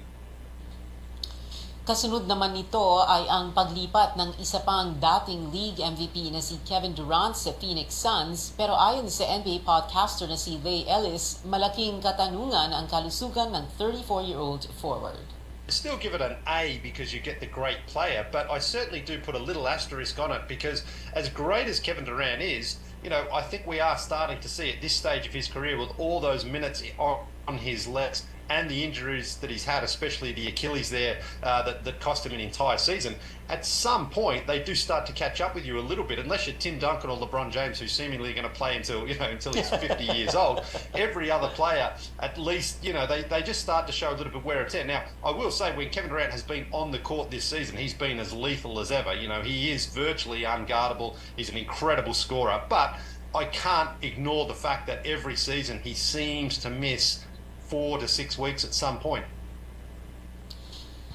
Kasunod naman nito ay ang paglipat ng isa pang dating league MVP na si Kevin Durant sa Phoenix Suns, pero ayon sa NBA podcaster na si Leigh Ellis, malaking katanungan ang kalusugan ng 34-year-old forward. Still give it an A because you get the great player, but I certainly do put a little asterisk on it because as great as Kevin Durant is, you know, I think we are starting to see at this stage of his career with all those minutes on his legs and the injuries that he's had, especially the Achilles there, that cost him an entire season. At some point, they do start to catch up with you a little bit, unless you're Tim Duncan or LeBron James, who's seemingly going to play until he's 50 years old. Every other player, at least, they just start to show a little bit wear and tear. Now, I will say, when Kevin Durant has been on the court this season, he's been as lethal as ever. He is virtually unguardable. He's an incredible scorer, but I can't ignore the fact that every season he seems to miss 4 to 6 weeks at some point.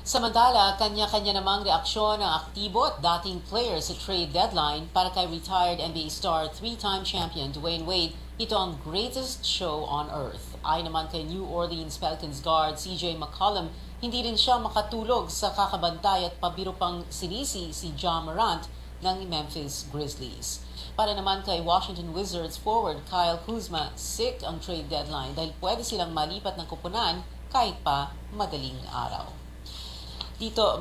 Samantala, kanya-kanya namang reaksyon ng aktibo at dating player sa trade deadline para kay retired NBA star 3-time champion Dwayne Wade. Ito ang greatest show on earth. Ayon naman kay New Orleans Pelicans guard CJ McCollum, hindi rin siya makatulog sa kakabantay at pabiro pang sinisi si Ja Morant ng Memphis Grizzlies. Para naman kay Washington Wizards forward Kyle Kuzma, sick ang trade deadline dahil pwede silang malipat ng kupunan kahit pa madaling araw.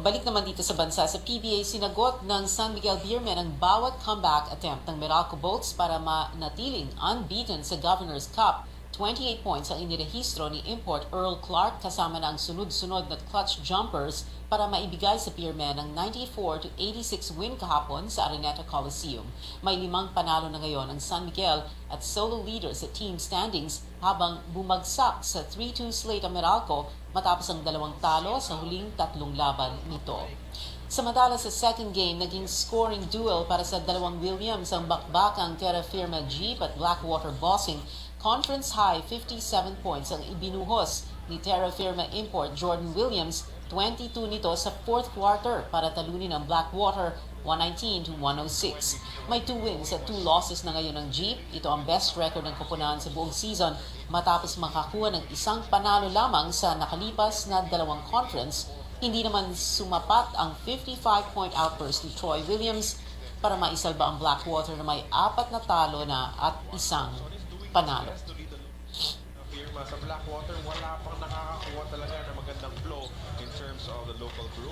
Balik naman dito sa bansa, sa PBA, sinagot ng San Miguel Beermen ang bawat comeback attempt ng Meralco Bolts para manatiling unbeaten sa Governor's Cup. 28 points ang inirehistro ni import Earl Clark kasama ng sunod-sunod na clutch jumpers para maibigay sa Beermen ang 94-86 win kahapon sa Araneta Coliseum. May 5 panalo na ngayon ang San Miguel at solo leader sa team standings habang bumagsak sa 3-2 slate ang Meralco matapos ang 2 talo sa huling 3 laban nito. Samantala sa second game, naging scoring duel para sa 2 Williams ang bakbakang Terra Firma Jeep at Blackwater Bossing. Conference high 57 points ang ibinuhos ni Terra Firma import Jordan Williams, 22 nito sa fourth quarter para talunin ang Blackwater 119-106. May 2 wins at 2 losses na ngayon ng Jeep. Ito ang best record ng koponan sa buong season matapos makakuha ng 1 panalo lamang sa nakalipas na 2 conference. Hindi naman sumapat ang 55-point outburst ni Troy Williams para maisalba ang Blackwater na may 4 na talo na at 1 panalo. Firma sa Blackwater, wala pang nakakakuha talaga ng magandang flow in terms of the local crew.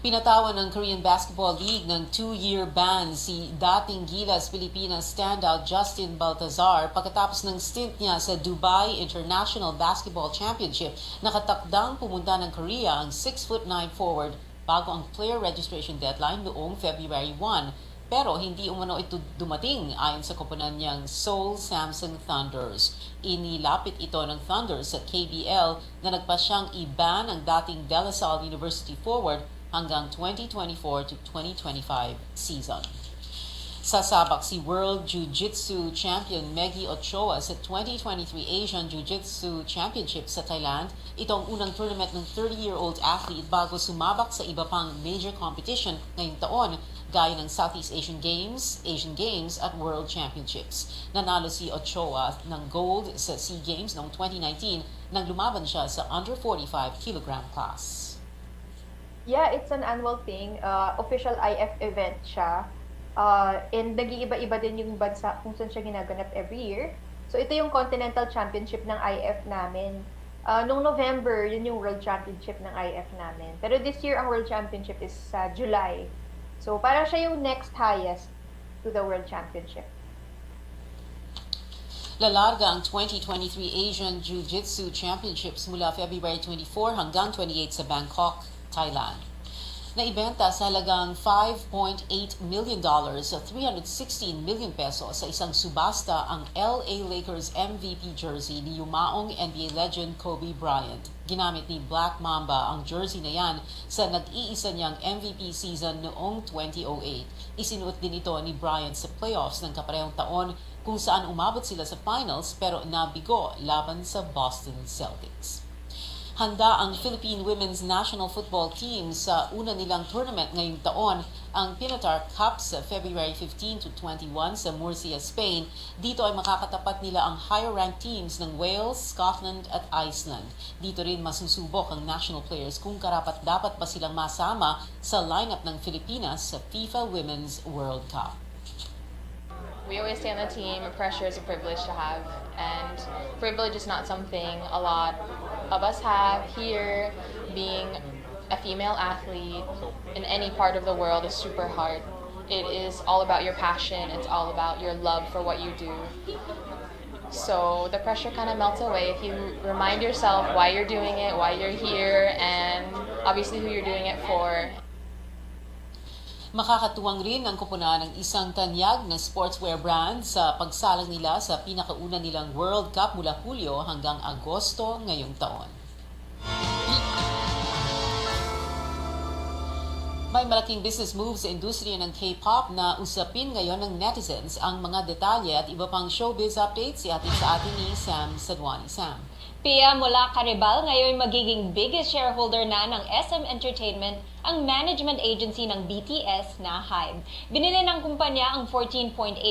Pinatawan ng Korean Basketball League ng 2-year ban si dating Gilas Pilipinas standout Justin Baltazar pagkatapos ng stint niya sa Dubai International Basketball Championship. Nakatakdang pumunta ng Korea ang 6'9" forward bago ang player registration deadline noong February 1. Pero hindi umano ito dumating ayon sa koponan niyang Seoul Samsung Thunders. Inilapit ito ng Thunders sa KBL na nagpasyang i-ban ang dating De La Salle University forward hanggang 2024 to 2025 season. Sasabak si World Jiu-Jitsu Champion Meggy Ochoa sa 2023 Asian Jiu-Jitsu Championship sa Thailand. Ito ang unang tournament ng 30-year-old athlete bago sumabak sa iba pang major competition ngayong taon gaya ng Southeast Asian Games at World Championships. Nanalo si Ochoa ng gold sa SEA Games noong 2019 nang lumaban siya sa under 45 kilogram class. Yeah, it's an annual thing. Official IF event siya. And nag-iiba-iba din yung bansa kung saan siya ginaganap every year. So ito yung Continental Championship ng IF namin. Noong November, yun yung World Championship ng IF namin. Pero this year, ang World Championship is sa July. So parang siya yung next highest to the World Championship. Lalarga ang 2023 Asian Jiu-Jitsu Championships mula February 24 hanggang 28 sa Bangkok, Thailand. na ibenta sa halagang $5.8 million sa 316 million pesos sa isang subasta ang LA Lakers MVP jersey ni yumaong NBA legend Kobe Bryant. Ginamit ni Black Mamba ang jersey na yan sa nag-iisa niyang MVP season noong 2008. Isinuot din ito ni Bryant sa playoffs ng kaparehong taon kung saan umabot sila sa finals pero nabigo laban sa Boston Celtics. Handa ang Philippine Women's National Football Team sa una nilang tournament ngayong taon, ang Pinatar Cup sa February 15 to 21 sa Murcia, Spain. Dito ay makakatapat nila ang higher-ranked teams ng Wales, Scotland at Iceland. Dito rin masusubok ang national players kung karapat-dapat ba silang masama sa lineup ng Pilipinas sa FIFA Women's World Cup. We always say on the team, pressure is a privilege to have, and privilege is not something a lot of us have here. Being a female athlete in any part of the world is super hard. It is all about your passion, it's all about your love for what you do. So the pressure kind of melts away if you remind yourself why you're doing it, why you're here, and obviously who you're doing it for. Makakatuwang rin ang kupunan ng isang tanyag na sportswear brand sa pagsalang nila sa pinakauna nilang World Cup mula Hulyo hanggang Agosto ngayong taon. May malaking business moves sa industriya ng K-pop na usapin ngayon ng netizens. Ang mga detalye at iba pang showbiz updates ihatid sa atin ni Sam Sadwani. Sam. Pia mula Caribal, ngayon magiging biggest shareholder na ng SM Entertainment ang management agency ng BTS na HYBE. Binili ng kumpanya ang 14.8%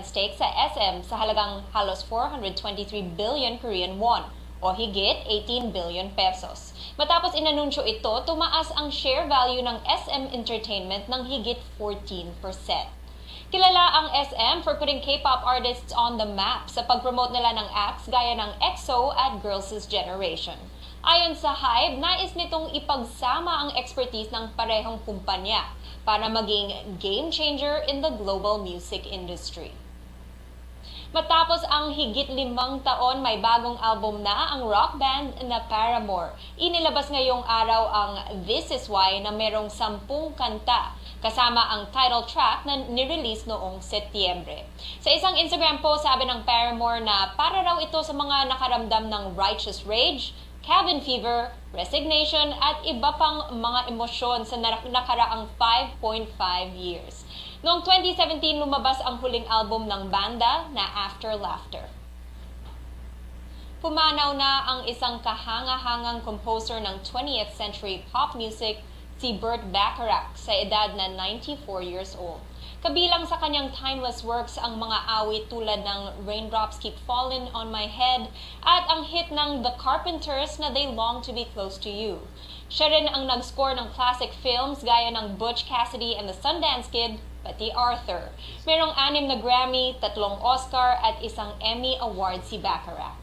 stake sa SM sa halagang halos 423 billion Korean won o higit 18 billion pesos. Matapos inanunsyo ito, tumaas ang share value ng SM Entertainment ng higit 14%. Kilala ang SM for putting K-pop artists on the map sa pag-promote nila ng acts gaya ng EXO at Girls' Generation. Ayon sa HYBE, nais nitong ipagsama ang expertise ng parehong kumpanya para maging game changer in the global music industry. Matapos ang higit 5 taon, may bagong album na ang rock band na Paramore. Inilabas ngayong araw ang This Is Why na merong 10 kanta kasama ang title track na nirelease noong Setyembre. Sa isang Instagram post, sabi ng Paramore na para raw ito sa mga nakaramdam ng righteous rage, cabin fever, resignation at iba pang mga emosyon sa nakaraang 5.5 years. Noong 2017, lumabas ang huling album ng banda na After Laughter. Pumanaw na ang isang kahanga-hangang composer ng 20th century pop music, si Burt Bacharach, sa edad na 94 years old. Kabilang sa kanyang timeless works ang mga awit tulad ng Raindrops Keep Falling on My Head at ang hit ng The Carpenters na They Long to Be Close to You. Siya rin ang nag-score ng classic films gaya ng Butch Cassidy and the Sundance Kid, pati Arthur. Merong 6 na Grammy, 3 Oscar at 1 Emmy Award si Bacharach.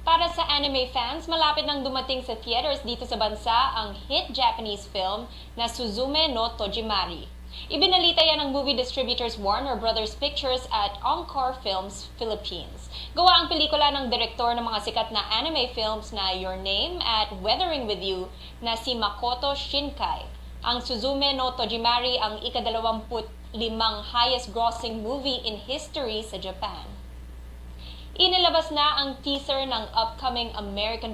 Para sa anime fans, malapit nang dumating sa theaters dito sa bansa ang hit Japanese film na Suzume no Tojimari. Ibinalita yan ng movie distributors Warner Brothers Pictures at Encore Films Philippines. Gawa ang pelikula ng direktor ng mga sikat na anime films na Your Name at Weathering With You na si Makoto Shinkai. Ang Suzume no Tojimari ang ika-25 highest grossing movie in history sa Japan. Inilabas na ang teaser ng upcoming American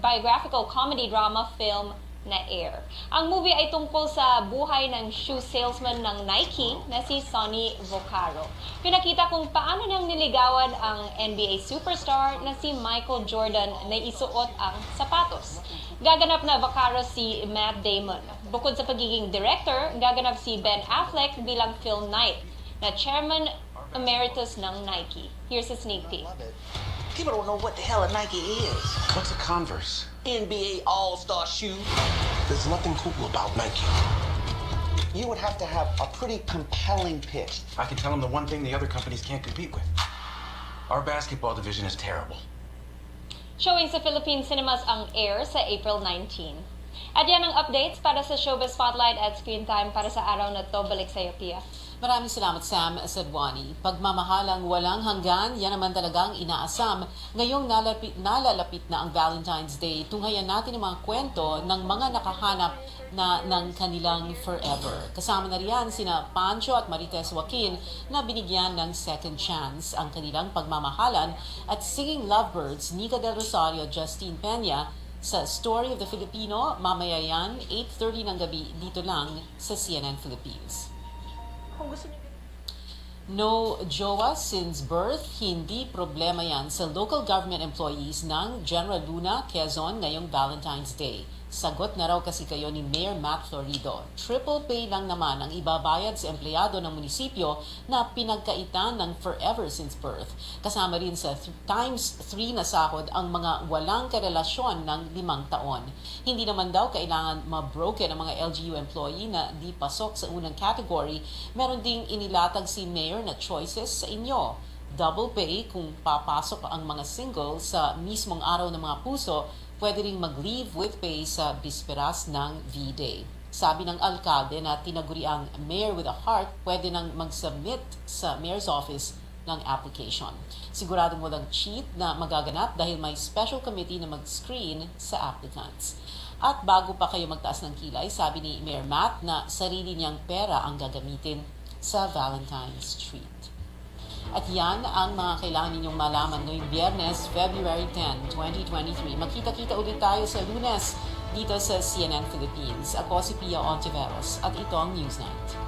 biographical comedy drama film na Air. Ang movie ay tungkol sa buhay ng shoe salesman ng Nike na si Sonny Vaccaro. Pinakita kung paano niyang niligawan ang NBA superstar na si Michael Jordan na isuot ang sapatos. Gaganap na Vaccaro si Matt Damon. Bukod sa pagiging director, gaganap si Ben Affleck bilang Phil Knight na chairman emeritus ng Nike. Here's a sneak peek. People don't know what the hell a Nike is. What's a Converse? NBA All-Star shoe. There's nothing cool about Nike. You would have to have a pretty compelling pitch. I can tell them the one thing the other companies can't compete with. Our basketball division is terrible. Showing sa Philippine cinemas ang Air sa April 19. At yan ang updates para sa Showbiz Spotlight at Screen Time para sa araw na to. Balik sa'yo, Pia. Maraming salamat, Sam Sadwani. Pagmamahalang walang hanggan, yan naman talagang inaasam. Ngayong nalalapit na ang Valentine's Day, tunghayan natin ang mga kwento ng mga nakahanap na ng kanilang forever. Kasama na riyan sina Pancho at Marites Joaquin na binigyan ng second chance ang kanilang pagmamahalan at singing lovebirds Nika Del Rosario at Justine Peña sa Story of the Filipino, mamaya yan, 8:30 ng gabi dito lang sa CNN Philippines. Kung gusto niyo No jowa since birth, hindi problema yan sa local government employees ng General Luna, Quezon ngayong Valentine's Day. Sagot na raw kasi kayo ni Mayor Matt Florido. Triple pay lang naman ang ibabayad sa empleyado ng munisipyo na pinagkaitan ng forever since birth. Kasama rin sa times 3 na sahod ang mga walang karelasyon ng 5 taon. Hindi naman daw kailangan ma-broken ang mga LGU employee na di pasok sa unang category. Meron ding inilatag si Mayor na choices sa inyo. Double pay kung papasok ang mga single sa mismong araw ng mga puso, pwede ring mag-leave with pay sa bisperas ng V-Day. Sabi ng alkalde na tinaguri ang Mayor with a Heart, pwede nang mag-submit sa Mayor's Office ng application. Siguradong walang cheat na magaganap dahil may special committee na mag-screen sa applicants. At bago pa kayo magtaas ng kilay, sabi ni Mayor Matt na sarili niyang pera ang gagamitin sa Valentine's treat. At yan ang mga kailangan ninyong malaman ngayong Biyernes, February 10, 2023. Magkita-kita ulit tayo sa Lunes dito sa CNN Philippines. Ako si Pia Ontiveros at ito ang Newsnight.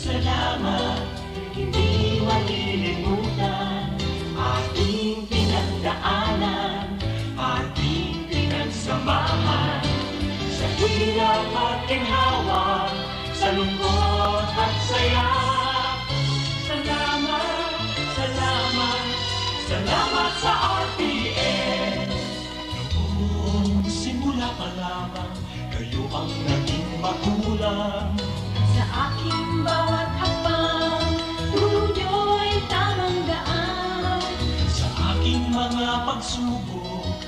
Salamat, hindi malilimutan ating pinagdaanan, ating pinagsamahan sa hirap at ginhawa, sa lungkot at saya. Salamat, salamat, salamat sa RPN. Noong simula pa lamang, kayo ang naging magulang. Sa aking bawat hakbang, tulong niyo'y tamang daan. Sa aking mga pagsubok,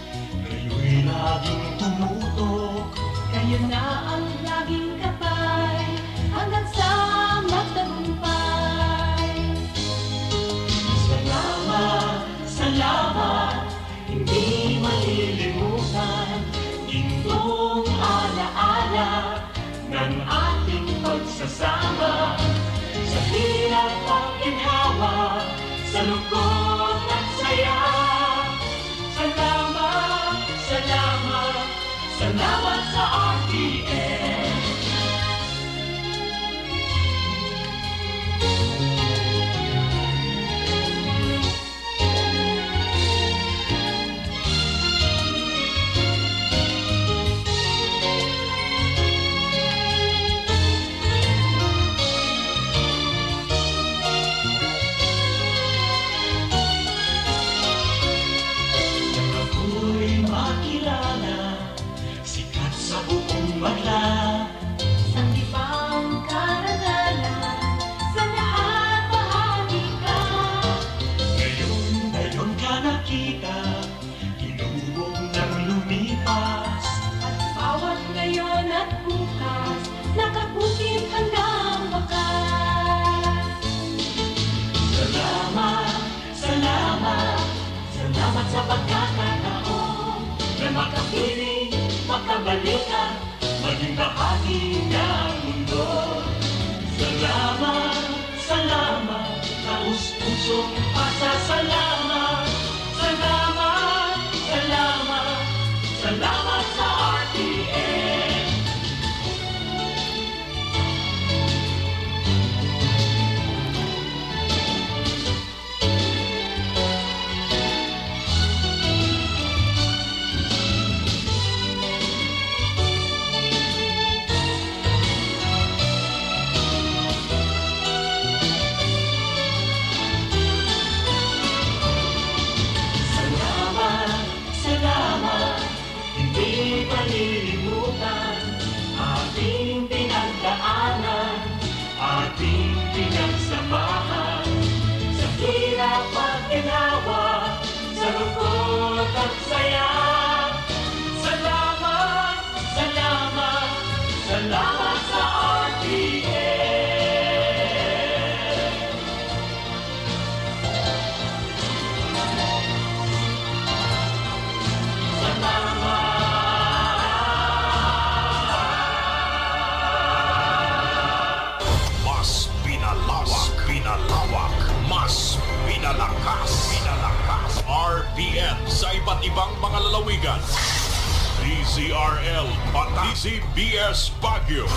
kayo'y laging tumutok. Kayo na ang laging kapay, hanggang sa magtagumpay. Salamat, salamat, hindi malilimutan. Gintong alaala ng ating pagsasama sa hirap at ginhawa, sa lungkot at saya. Salamat, salamat, salamat sa RPN. Makilala, sikat sa buong banla. Sanggipang karangalan, sa lahat bahagi ka. Ngayon ka nakita, hinubog ng lumipas. At bawat ngayon at bukas, nakabukit hanggang wakas. Salamat, salamat, salamat sa pagkakataon na makapiling, makabalikan, maging bahagi ng mundo. Salamat, salamat, taus-pusong pasasalamat. Salamat, salamat, salamat sa RPN. makinhawa sa lungkot at saya. Salamat, salamat, salamat sa RPN. Mas pinalawak, mas pinalakas. RPN sa iba't ibang mga lalawigan. DZRL Bataan, DZBS Baguio,